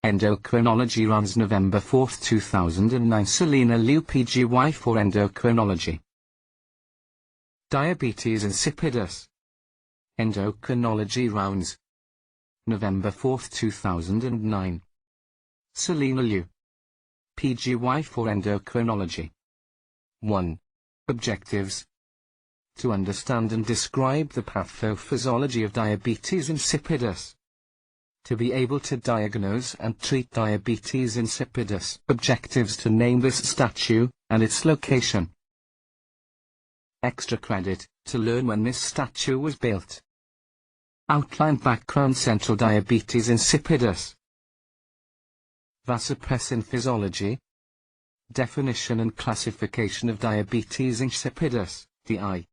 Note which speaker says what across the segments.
Speaker 1: Endocrinology runs November 4, 2009. Selena Liu PGY for Endocrinology. Diabetes insipidus. Endocrinology rounds. November 4, 2009. Selena Liu PGY for Endocrinology. 1. Objectives. To understand and describe the pathophysiology of diabetes insipidus. To be able to diagnose and treat diabetes insipidus. Objectives: to name this statue, and its location. Extra credit, to learn when this statue was built. Outline background: central diabetes insipidus. Vasopressin physiology. Definition and classification of diabetes insipidus, DI.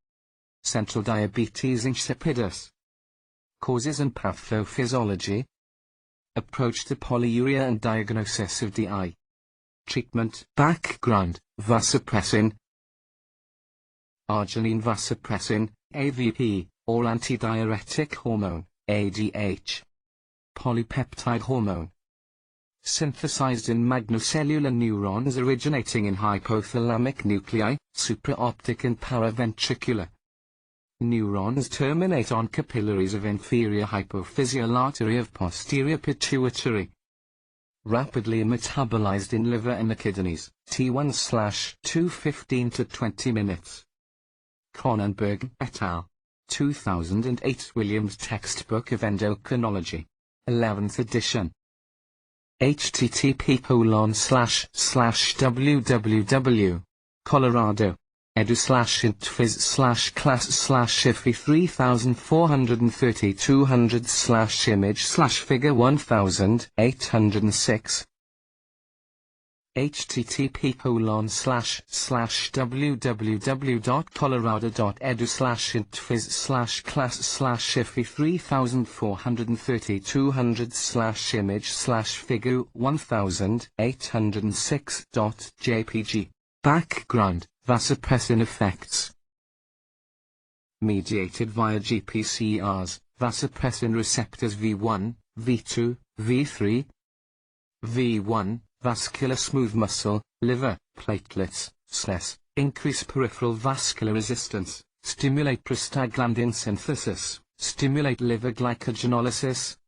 Speaker 1: Central diabetes insipidus. Causes and pathophysiology. Approach to polyuria and diagnosis of DI. Treatment. Background: vasopressin. Arginine vasopressin, AVP, or antidiuretic hormone, ADH. Polypeptide hormone. Synthesized in magnocellular neurons originating in hypothalamic nuclei, supraoptic and paraventricular. Neurons terminate on capillaries of inferior hypophyseal artery of posterior pituitary. Rapidly metabolized in liver and the kidneys, T1/2 15 to 20 minutes. Cronenberg et al. 2008 Williams Textbook of Endocrinology. 11th edition. http://www. Colorado. edu/intphys/class/IFI 3430/200/image/figure 1806. http://www.colorado.edu/intphys/class/IFI 3430/200/image/figure 1806.jpg. Background: vasopressin effects. Mediated via GPCRs, vasopressin receptors V1, V2, V3. V1, vascular smooth muscle, liver, platelets, SLES, increase peripheral vascular resistance, stimulate prostaglandin synthesis, stimulate liver glycogenolysis.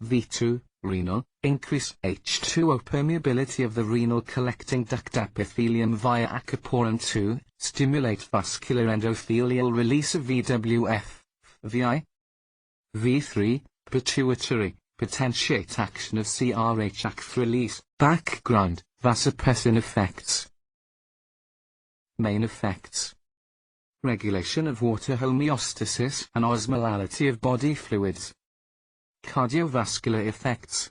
Speaker 1: V2, renal, increase H2O permeability of the renal collecting duct epithelium via aquaporin 2, stimulate vascular endothelial release of VWF, VI. V3, pituitary, potentiate action of CRH release. Background: vasopressin effects. Main effects: regulation of water homeostasis and osmolality of body fluids. Cardiovascular effects.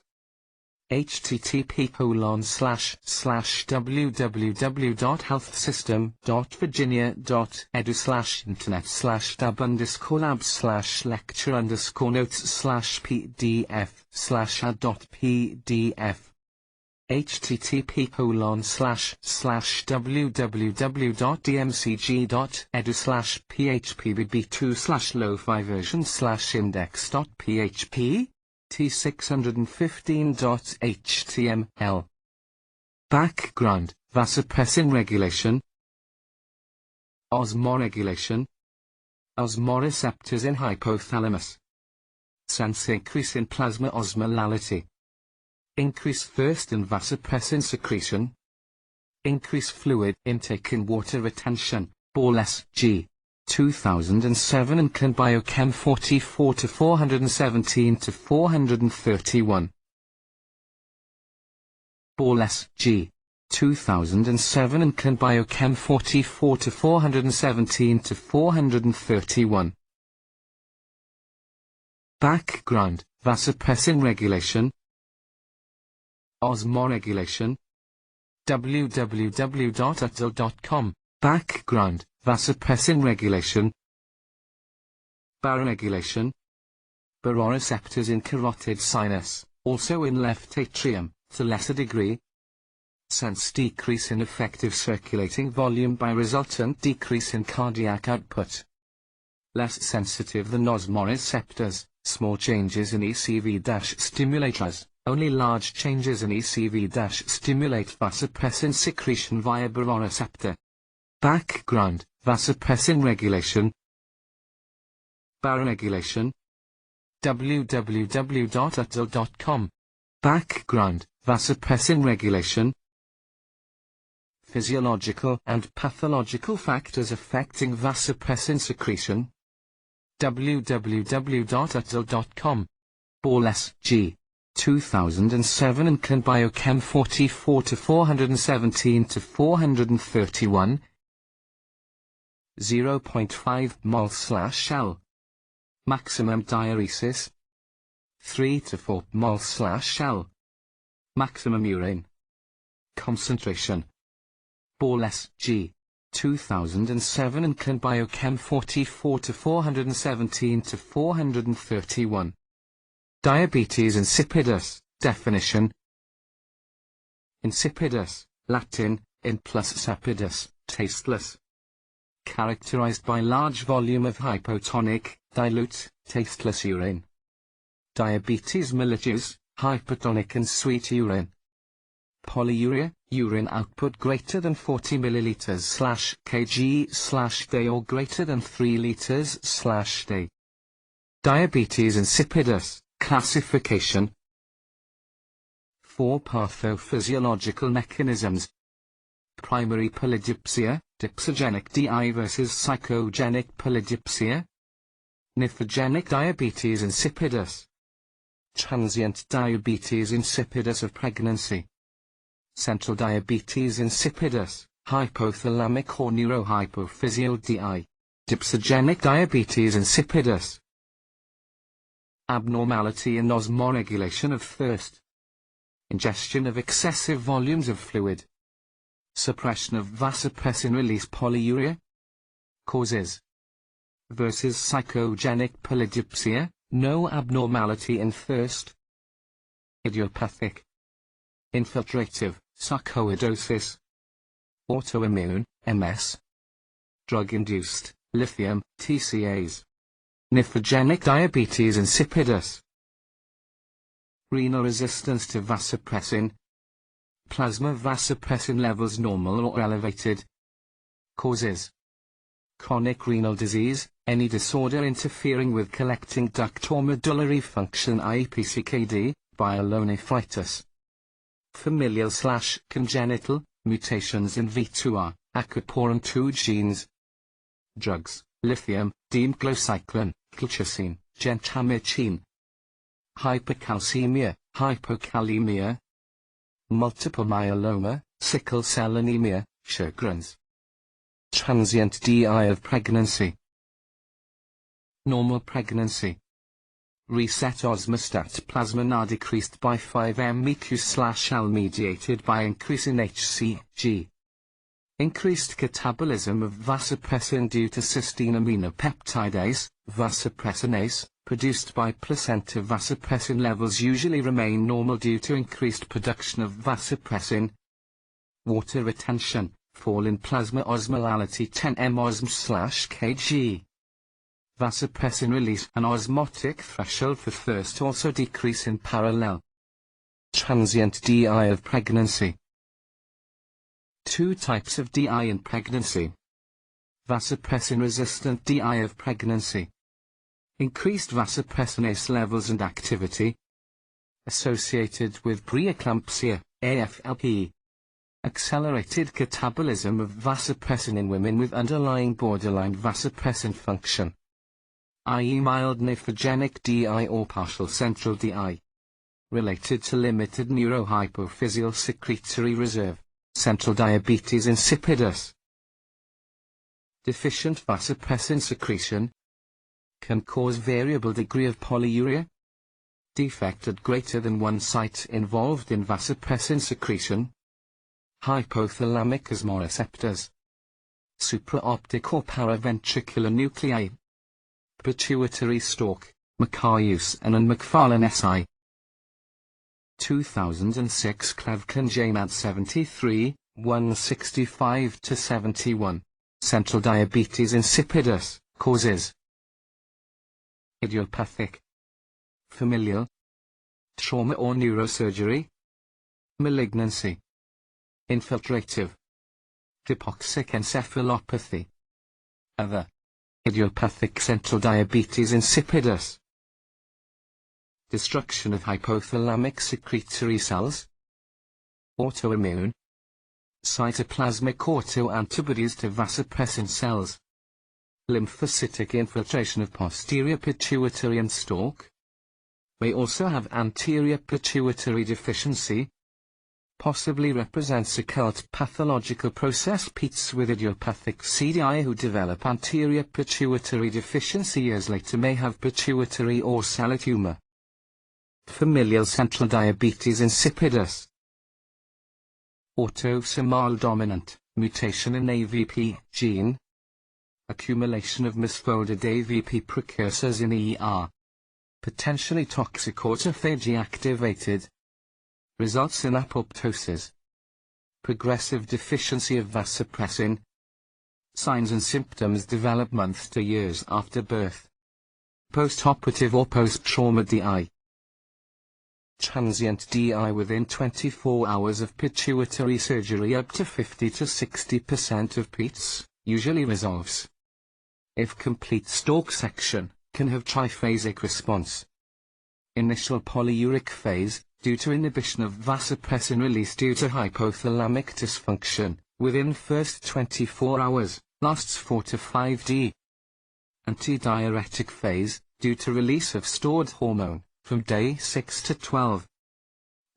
Speaker 1: http://www.healthsystem.virginia.edu/internet/tab_lecture_lecture_notes/pdf/ad.pdf. http://www.dmcg.edu/phpbb2/lo-fi version/index.php T615.html. Background: vasopressin regulation. Osmoregulation. Osmoreceptors in hypothalamus. Sense increase in plasma osmolality. Increase thirst and vasopressin secretion. Increase fluid intake and water retention. Borles, G. 2007 and Can Biochem 44 to 417 to 431. Borles, G. 2007 and Can Biochem 44 to 417 to 431. Background: vasopressin regulation. Osmoregulation. www.utl.com. Background: vasopressin regulation. Baroregulation. Baroreceptors in carotid sinus, also in left atrium, to lesser degree. Sense decrease in effective circulating volume by resultant decrease in cardiac output. Less sensitive than osmoreceptors, small changes in ECV-stimulators, Only large changes in ECV- stimulate vasopressin secretion via baroreceptor. Background, vasopressin regulation. Baroregulation. www.util.com. Background, vasopressin regulation. Physiological and pathological factors affecting vasopressin secretion. www.util.com. Borles, G. 2007 and Can Biochem 44 to 417 to 431. 0.5 mol/L. Maximum diuresis. 3 to 4 mol/L. Maximum urine concentration. Borles, G. 2007 and Can Biochem 44 to 417 to 431. Diabetes insipidus, definition. Insipidus, Latin, in plus sapidus, tasteless. Characterized by large volume of hypotonic, dilute, tasteless urine. Diabetes mellitus, hypertonic and sweet urine. Polyuria, urine output greater than 40 ml/kg/day or greater than 3 liters/day. Diabetes insipidus, classification. 4 pathophysiological mechanisms. Primary polydipsia, dipsogenic DI versus psychogenic polydipsia. Nephrogenic diabetes insipidus. Transient diabetes insipidus of pregnancy. Central diabetes insipidus, hypothalamic or neurohypophysial DI. Dipsogenic diabetes insipidus. Abnormality in osmoregulation of thirst. Ingestion of excessive volumes of fluid. Suppression of vasopressin release. Polyuria. Causes. Versus psychogenic polydipsia, no abnormality in thirst. Idiopathic. Infiltrative, sarcoidosis. Autoimmune, MS. Drug-induced, lithium, TCAs. Nephrogenic diabetes insipidus. Renal resistance to vasopressin. Plasma vasopressin levels normal or elevated. Causes. Chronic renal disease, any disorder interfering with collecting duct or medullary function, i.e. PCKD, pyelonephritis. Familial/congenital, mutations in V2R, aquaporin-2 genes. Drugs, lithium, dimglocycline, colchicine, gentamicin. Hypercalcemia, hypokalemia. Multiple myeloma, sickle cell anemia, Sjögren's. Transient DI of pregnancy. Normal pregnancy. Reset osmostat plasma Na decreased by 5 MEq/L mediated by increase in HCG. Increased catabolism of vasopressin due to cysteine aminopeptidase, vasopressinase, produced by placenta. Vasopressin levels usually remain normal due to increased production of vasopressin. Water retention, fall in plasma osmolality 10 mosm/kg. Vasopressin release and osmotic threshold for thirst also decrease in parallel. Transient DI of pregnancy. 2 types of DI in pregnancy. Vasopressin-resistant DI of pregnancy. Increased vasopressinase levels and activity. Associated with preeclampsia, AFLP. Accelerated catabolism of vasopressin in women with underlying borderline vasopressin function, i.e. mild nephrogenic DI or partial central DI. Related to limited neurohypophysial secretory reserve. Central diabetes insipidus. Deficient vasopressin secretion. Can cause variable degree of polyuria. Defect at greater than one site involved in vasopressin secretion. Hypothalamic osmoreceptors. Supraoptic or paraventricular nuclei. Pituitary stalk, Macarius and Macfarlane SI. 2006 Clavkin JMAD 73, 165-71. Central diabetes insipidus, causes. Idiopathic. Familial. trauma or neurosurgery, malignancy, infiltrative, hypoxic encephalopathy, other, idiopathic central diabetes insipidus, destruction of hypothalamic secretory cells, autoimmune, cytoplasmic autoantibodies to vasopressin cells, lymphocytic infiltration of posterior pituitary and stalk, may also have anterior pituitary deficiency, possibly represents occult pathological process. Peds with idiopathic CDI who develop anterior pituitary deficiency years later may have pituitary or cellular tumor. Familial central diabetes insipidus, autosomal dominant, mutation in AVP gene, accumulation of misfolded AVP precursors in ER, potentially toxic autophagy activated, results in apoptosis, progressive deficiency of vasopressin, signs and symptoms develop months to years after birth, postoperative or post-trauma DI, transient DI within 24 hours of pituitary surgery. Up to 50 to 60% of PETs usually resolves. If complete stalk section, can have triphasic response. Initial polyuric phase, due to inhibition of vasopressin release due to hypothalamic dysfunction, within first 24 hours, lasts 4 to 5d. Antidiuretic phase, due to release of stored hormone, from day 6 to 12.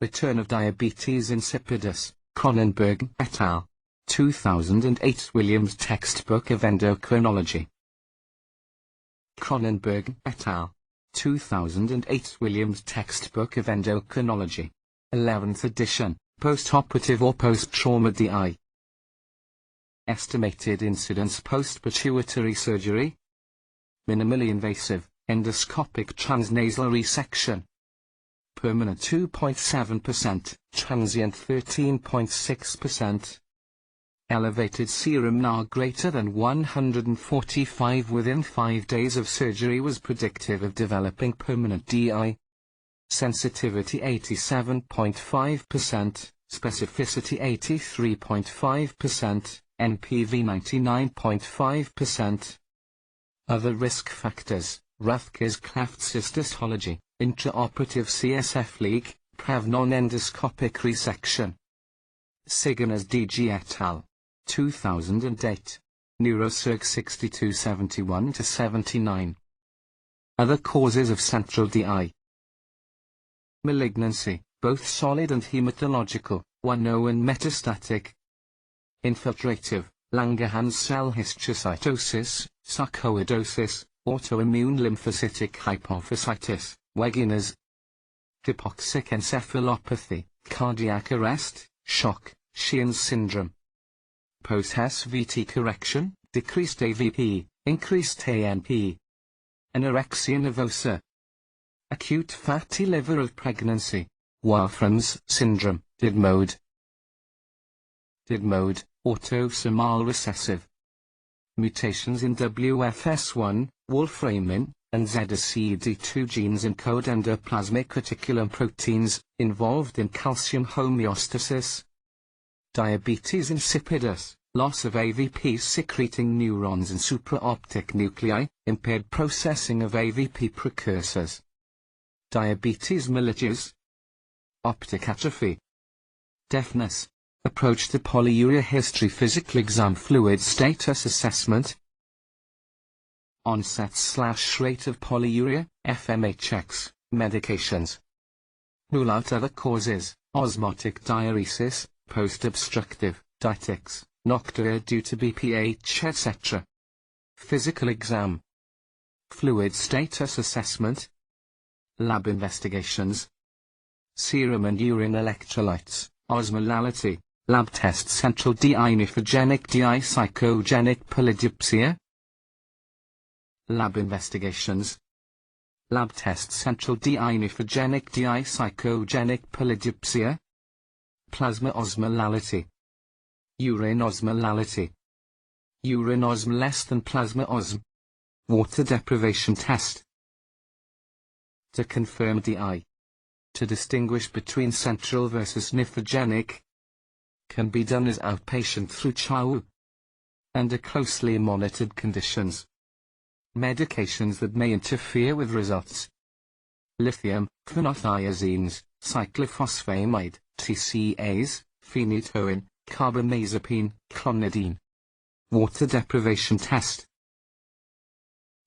Speaker 1: Return of diabetes insipidus, Cronenberg et al. 2008 Williams Textbook of Endocrinology. Cronenberg et al. 2008 Williams Textbook of Endocrinology. 11th edition, postoperative or post-trauma DI. Estimated incidence post-pituitary surgery. Minimally invasive, endoscopic transnasal resection. Permanent 2.7%, transient 13.6%. Elevated serum Na greater than 145 within 5 days of surgery was predictive of developing permanent DI. Sensitivity 87.5%, specificity 83.5%, NPV 99.5%. Other risk factors: Rathke's-Cleft histology, intraoperative CSF leak, PRAV non-endoscopic resection. Siganas DG et al. 2008. Neurosurg 6271-79. Other causes of central DI. Malignancy, both solid and hematological, 1 metastatic. Infiltrative, Langerhans cell histiocytosis, sarcoidosis, autoimmune lymphocytic hypophysitis, Wegener's. Hypoxic encephalopathy, cardiac arrest, shock, Sheehan's syndrome. Post-SVT correction, decreased AVP, increased ANP. Anorexia nervosa. Acute fatty liver of pregnancy, Wolfram's syndrome, DID mode, autosomal recessive. Mutations in WFS1, wolframin, and ZSCD2 genes encode endoplasmic reticulum proteins, involved in calcium homeostasis. Diabetes insipidus, loss of AVP secreting neurons and supraoptic nuclei, impaired processing of AVP precursors. Diabetes mellitus. Optic atrophy. Deafness. Approach to polyuria history, physical exam, fluid status assessment. Onset/rate of polyuria, FMHX, medications. Rule out other causes: osmotic diuresis, post-obstructive, ditics, nocturia due to BPH, etc. Physical exam. Fluid status assessment. Lab investigations. Serum and urine electrolytes, osmolality, lab test central DI nephrogenic DI psychogenic polydipsia. Lab investigations. Lab test central DI nephrogenic DI psychogenic polydipsia. Plasma osmolality. Urine osmolality. Urine osm less than plasma osm. Water deprivation test. To confirm DI. To distinguish between central versus nephrogenic, can be done as outpatient through CHAU. Under closely monitored conditions. Medications that may interfere with results. Lithium, phenothiazines, cyclophosphamide, TCAs, phenytoin, carbamazepine, clonidine. Water deprivation test.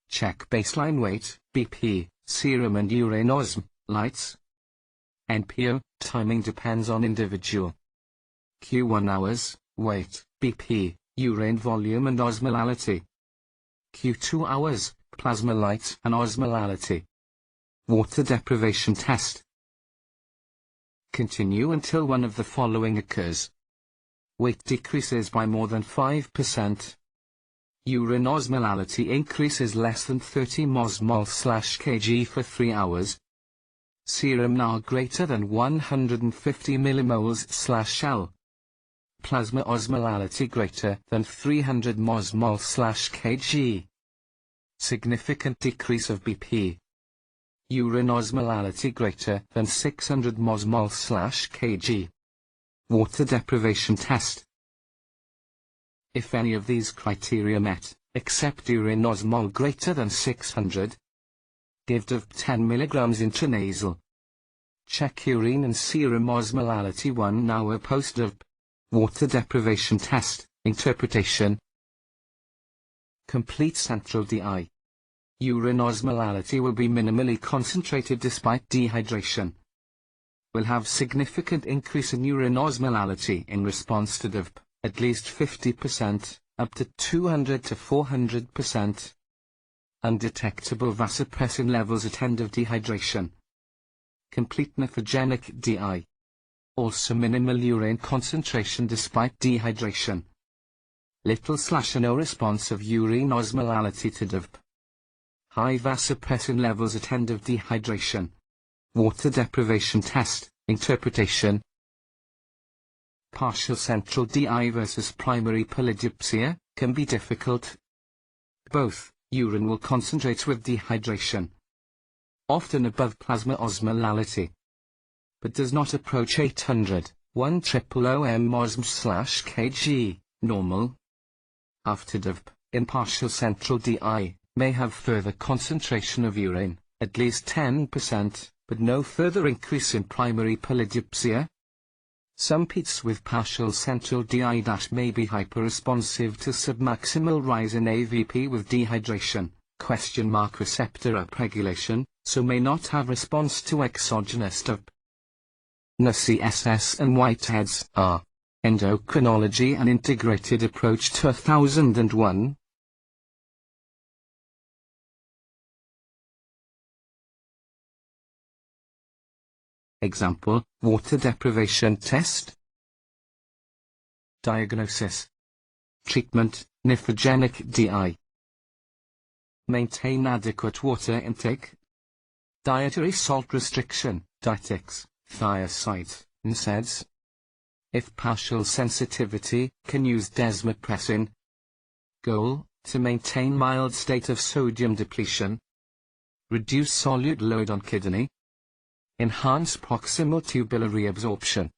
Speaker 1: Check baseline weight, BP, serum and urine osmolytes. NPO, timing depends on individual. Q1 hours, weight, BP, urine volume and osmolality. Q2 hours, plasma light and osmolality. Water deprivation test. Continue until one of the following occurs. Weight decreases by more than 5%. Urine osmolality increases less than 30 mosmol/kg for 3 hours. Serum NA greater than 150 millimoles/L. Plasma osmolality greater than 300 mosmol/kg. Significant decrease of BP. Urine osmolality greater than 600 mosmol/kg. Water deprivation test. If any of these criteria met, except urine osmol greater than 600, give DOV 10 mg intranasal. Check urine and serum osmolality 1 hour post-DOV. Water deprivation test, interpretation. Complete central DI. Urine osmolality will be minimally concentrated despite dehydration. Will have significant increase in urine osmolality in response to DOV, at least 50%, up to 200 to 400%. Undetectable vasopressin levels at end of dehydration. Complete nephrogenic DI. Also minimal urine concentration despite dehydration. Little/no response of urine osmolality to DOV. High vasopressin levels at end of dehydration. Water deprivation test, interpretation. Partial central DI versus primary polydipsia, can be difficult. Both, urine will concentrate with dehydration. Often above plasma osmolality. But does not approach 800, 1,000 mosm/kg, normal. After DOV, in partial central DI, may have further concentration of urine, at least 10%, but no further increase in primary polydipsia. Some PETs with partial central DI may be hyperresponsive to submaximal rise in AVP with dehydration, receptor upregulation, so may not have response to exogenous DOV. NCSS and Whitehead's are Endocrinology and Integrated Approach 2001. Example, water deprivation test. Diagnosis. Treatment, nephrogenic DI. Maintain adequate water intake. Dietary salt restriction, dietix, thiazide, NSAIDs. If partial sensitivity, can use desmopressin. Goal, to maintain mild state of sodium depletion. Reduce solute load on kidney. Enhance proximal tubular reabsorption.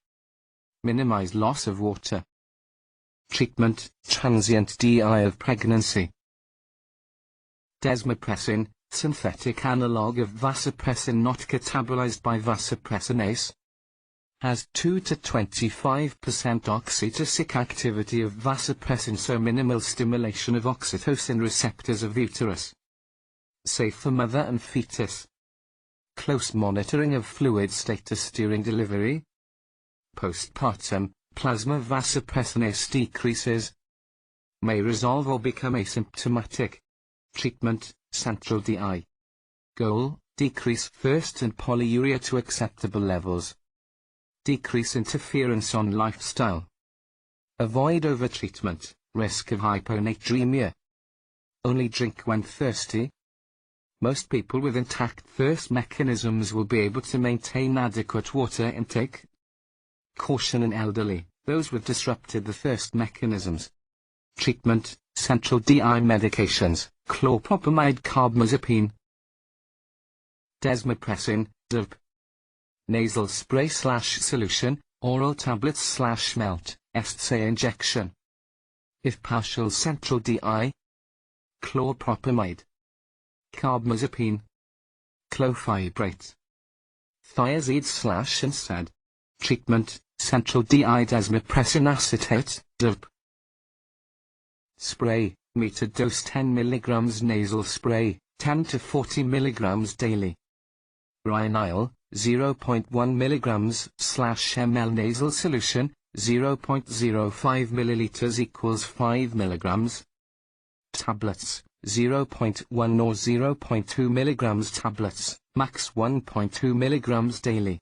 Speaker 1: Minimize loss of water. Treatment, transient DI of pregnancy. Desmopressin, synthetic analog of vasopressin not catabolized by vasopressinase. Has 2 to 25% oxytocic activity of vasopressin, so minimal stimulation of oxytocin receptors of uterus. Safe for mother and fetus. Close monitoring of fluid status during delivery. Postpartum, plasma vasopressinase decreases. May resolve or become asymptomatic. Treatment, central DI. Goal, decrease thirst and polyuria to acceptable levels. Decrease interference on lifestyle. Avoid overtreatment, risk of hyponatremia. Only drink when thirsty. Most people with intact thirst mechanisms will be able to maintain adequate water intake. Caution in elderly, those with disrupted the thirst mechanisms. Treatment, central DI medications, chlorpropamide carbamazepine. Desmopressin, DOV. nasal spray / solution, oral tablets / melt, SC injection. If partial, central DI, chlorpropamide, carbamazepine, clofibrate, thiazide / NSAID. Treatment, central DI desmopressin acetate, DOP. Spray, metered dose 10 mg nasal spray, 10 to 40 mg daily. Rhinil, 0.1 mg/ml nasal solution, 0.05 ml equals 5 mg. Tablets, 0.1 or 0.2 mg tablets, max 1.2 mg daily.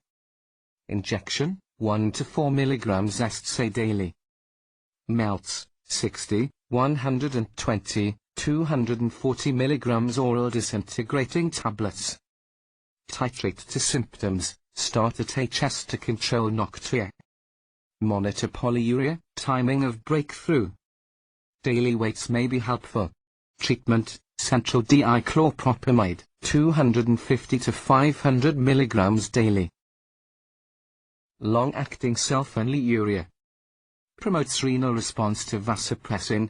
Speaker 1: Injection, 1 to 4 mg SC daily. Melts, 60, 120, 240 mg oral disintegrating tablets. Titrate to symptoms, start at HS to control noctria. Monitor polyuria, timing of breakthrough. Daily weights may be helpful. Treatment, central DI chlorpropamide, 250 to 500 mg daily. Long-acting sulfonylurea. Promotes renal response to vasopressin.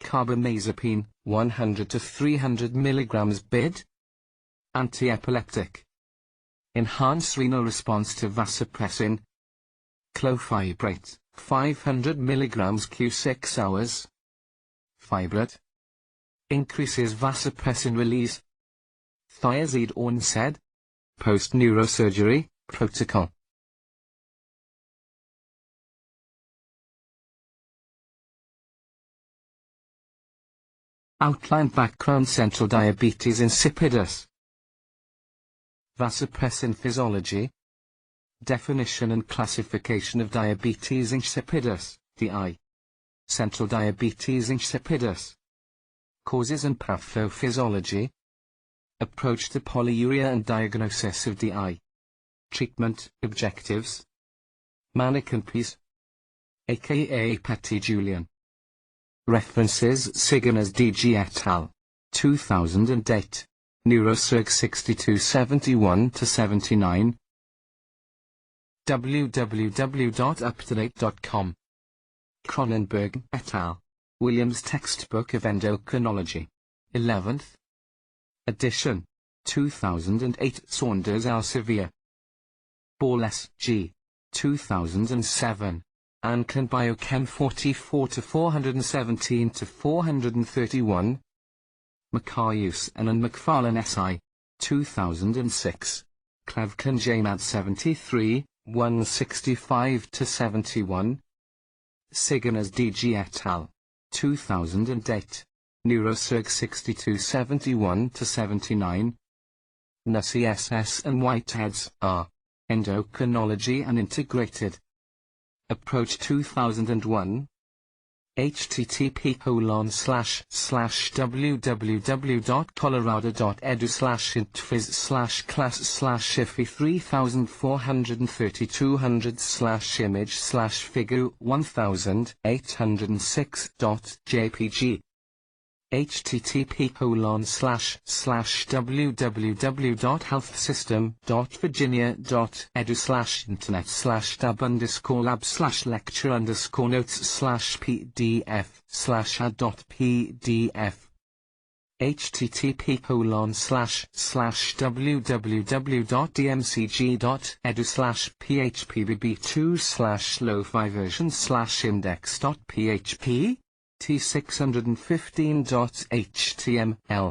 Speaker 1: Carbamazepine, 100 to 300 mg BID. Antiepileptic. Enhance renal response to vasopressin. Clofibrate, 500 mg Q6 hours. Fibrate. Increases vasopressin release. Thiazide or NSAID. Post-neurosurgery, protocol. Outline background central diabetes insipidus. Vasopressin physiology. Definition and classification of diabetes insipidus, DI. Central diabetes insipidus. Causes and pathophysiology. Approach to polyuria and diagnosis of DI. Treatment, objectives. Manicampis, aka Patty Julian. References Siganas DG et al. 2008. Neurosurg 6271-79. www.uptodate.com. Cronenberg et al. Williams Textbook of Endocrinology. 11th edition. 2008. Saunders Elsevier. Ball S.G. 2007. Anclan Biochem 44 to 417 to 431. Macarius and McFarlane S.I. 2006. Clavcan JMAD 73, 165 to 71. Siganas DG et al. 2008. Neurosurg 6271 to 79. Nussey SS and Whiteheads R. Endocrinology and Integrated Approach 2001. http://www.colorado.edu/intfis/iffy3004-200/image/figure 1806.jpg http://www.healthsystem.virginia.edu/internet/tab_lab/lecture_notes/pdf/ad.pdf http://www.dmcg.edu/phpbb2/low-fi version/index.php T615.html